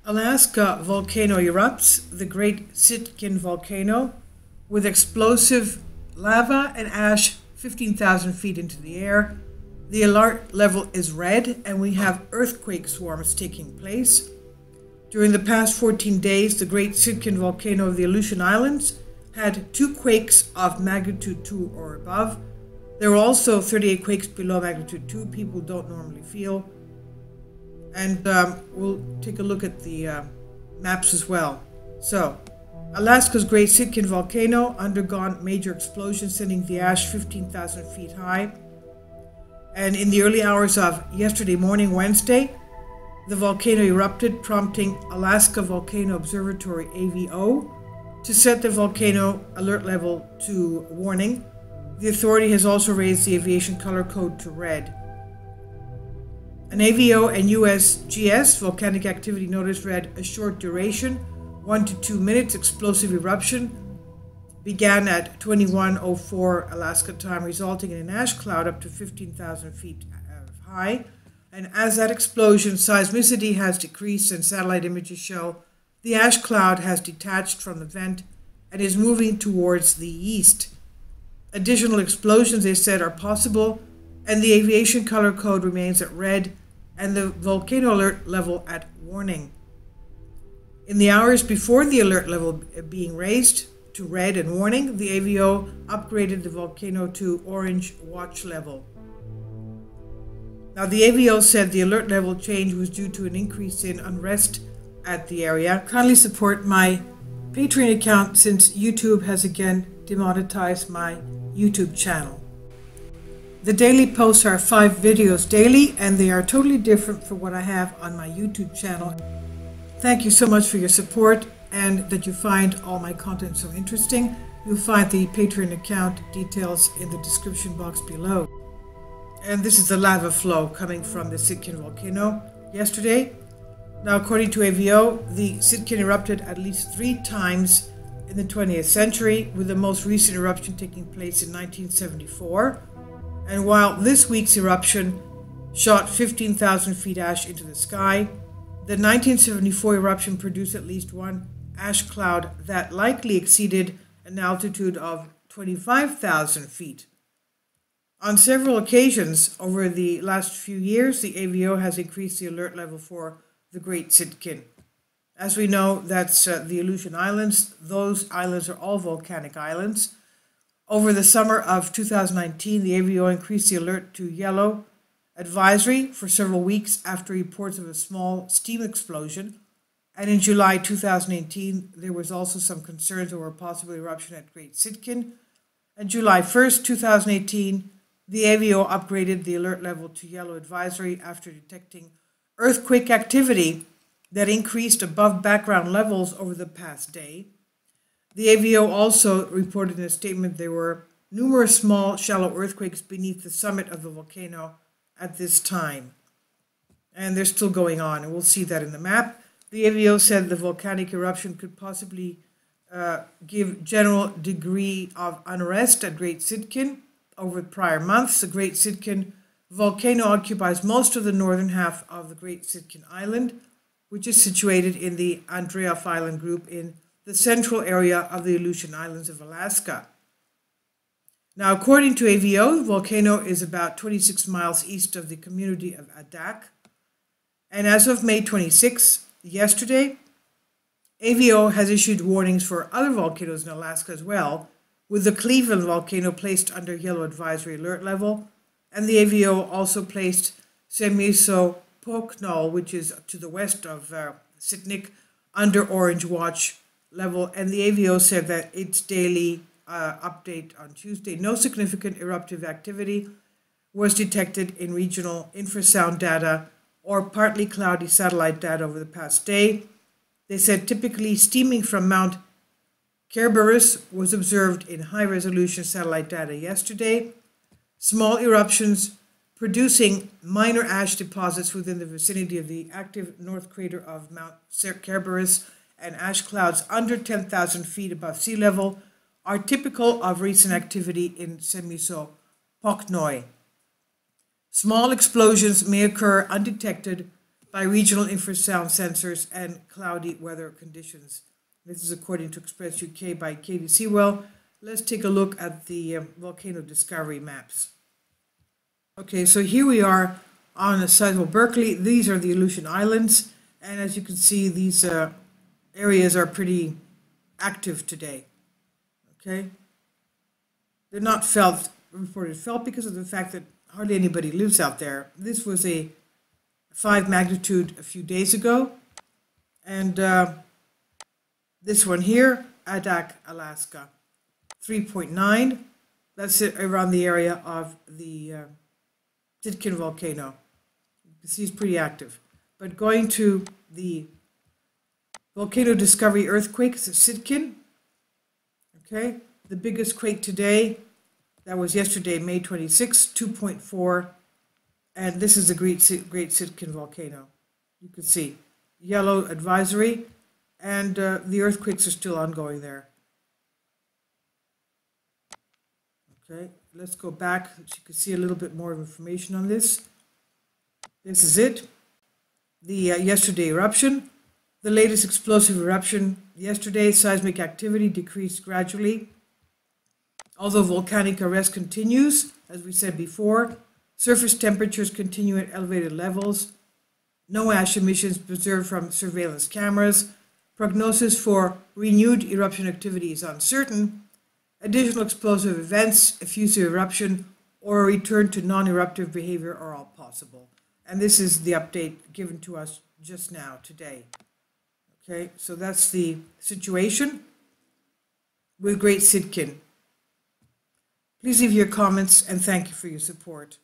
Alaska volcano erupts, the Great Sitkin volcano, with explosive lava and ash 15,000 feet into the air. The alert level is red, and we have earthquake swarms taking place. During the past 14 days, the Great Sitkin volcano of the Aleutian Islands had 2 quakes of magnitude 2 or above. There were also 38 quakes below magnitude 2 people don't normally feel. And we'll take a look at the maps as well. So, Alaska's Great Sitkin volcano undergone major explosions, sending the ash 15,000 feet high. And in the early hours of yesterday morning, Wednesday, the volcano erupted, prompting Alaska Volcano Observatory AVO to set the volcano alert level to warning. The authority has also raised the aviation color code to red. An AVO and USGS volcanic activity notice read a short duration, 1 to 2 minutes explosive eruption, began at 21:04 Alaska time, resulting in an ash cloud up to 15,000 feet high. And as that explosion, seismicity has decreased and satellite images show the ash cloud has detached from the vent and is moving towards the east. Additional explosions, they said, are possible, and the aviation color code remains at red and the volcano alert level at warning. In the hours before the alert level being raised to red and warning, the AVO upgraded the volcano to orange watch level. Now, the AVO said the alert level change was due to an increase in unrest at the area. Kindly support my Patreon account since YouTube has again demonetized my YouTube channel. The daily posts are 5 videos daily, and they are totally different from what I have on my YouTube channel. Thank you so much for your support and that you find all my content so interesting. You'll find the Patreon account details in the description box below. And this is the lava flow coming from the Sitkin volcano yesterday. Now, according to AVO, the Sitkin erupted at least 3 times in the 20th century, with the most recent eruption taking place in 1974. And while this week's eruption shot 15,000 feet ash into the sky, the 1974 eruption produced at least one ash cloud that likely exceeded an altitude of 25,000 feet. On several occasions over the last few years, the AVO has increased the alert level for the Great Sitkin. As we know, that's the Aleutian Islands. Those islands are all volcanic islands. Over the summer of 2019, the AVO increased the alert to yellow advisory for several weeks after reports of a small steam explosion. And in July 2018, there was also some concerns over a possible eruption at Great Sitkin. And July 1st, 2018, the AVO upgraded the alert level to yellow advisory after detecting earthquake activity that increased above background levels over the past day. The AVO also reported in a statement there were numerous small, shallow earthquakes beneath the summit of the volcano at this time. And they're still going on, and we'll see that in the map. The AVO said the volcanic eruption could possibly give general degree of unrest at Great Sitkin. Over prior months, the Great Sitkin volcano occupies most of the northern half of the Great Sitkin Island, which is situated in the Andreeff Island group in the central area of the Aleutian Islands of Alaska. Now, according to AVO, the volcano is about 26 miles east of the community of Adak. And as of May 26, yesterday, AVO has issued warnings for other volcanoes in Alaska as well, with the Cleveland volcano placed under yellow advisory alert level, and the AVO also placed Semiso-Poknol, which is to the west of Sitnik, under orange watch level, and the AVO said that its daily update on Tuesday, no significant eruptive activity was detected in regional infrasound data or partly cloudy satellite data over the past day. They said typically steaming from Mount Kerberos was observed in high-resolution satellite data yesterday. Small eruptions producing minor ash deposits within the vicinity of the active north crater of Mount Kerberos and ash clouds under 10,000 feet above sea level are typical of recent activity in Semiso-Poknoi. Small explosions may occur undetected by regional infrasound sensors and cloudy weather conditions. This is according to Express UK by Katie Sewell. Let's take a look at the volcano discovery maps. Okay, so here we are on the site of Berkeley. These are the Aleutian Islands, and as you can see, these areas are pretty active today. Okay, they're not reported felt because of the fact that hardly anybody lives out there. This was a 5 magnitude a few days ago, and this one here, Adak, Alaska, 3.9. That's it around the area of the Sitkin volcano. You can see it's pretty active. But going to the volcano discovery earthquake, it's at Sitkin. Okay, the biggest quake today, that was yesterday, May 26, 2.4. And this is the Great Sitkin volcano. You can see yellow advisory, and the earthquakes are still ongoing there. Okay, let's go back so you can see a little bit more information on this. This is it. The yesterday eruption. The latest explosive eruption yesterday, seismic activity decreased gradually. Although volcanic arrest continues, as we said before, surface temperatures continue at elevated levels. No ash emissions observed from surveillance cameras. Prognosis for renewed eruption activity is uncertain. Additional explosive events, effusive eruption, or a return to non-eruptive behavior are all possible. And this is the update given to us just now, today. Okay, so that's the situation with Great Sitkin. Please leave your comments and thank you for your support.